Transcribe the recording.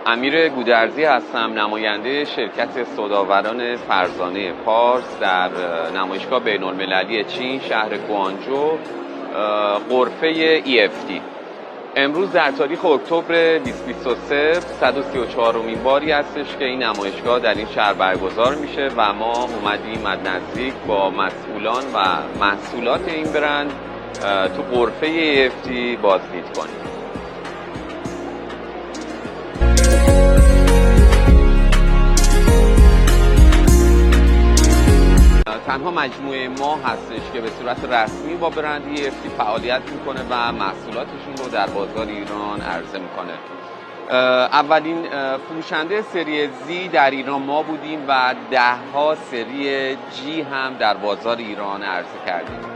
امیر گودرزی هستم، نماینده شرکت سوداوران فرزانه پارس در نمایشگاه بین‌المللی چین شهر کوانجو غرفه EFT. امروز در تاریخ اکتبر 2023 134مین باری هستش که این نمایشگاه در این شهر برگزار میشه و ما اومدیم از نزدیک با مسئولان و محصولات این برند تو غرفه EFT بازدید کنیم. تنها مجموعه ما هستش که به صورت رسمی با برند EFT فعالیت میکنه و محصولاتشون رو در بازار ایران عرضه میکنه. اولین فروشنده سری Z در ایران ما بودیم و 10 سری G هم در بازار ایران عرضه کردیم.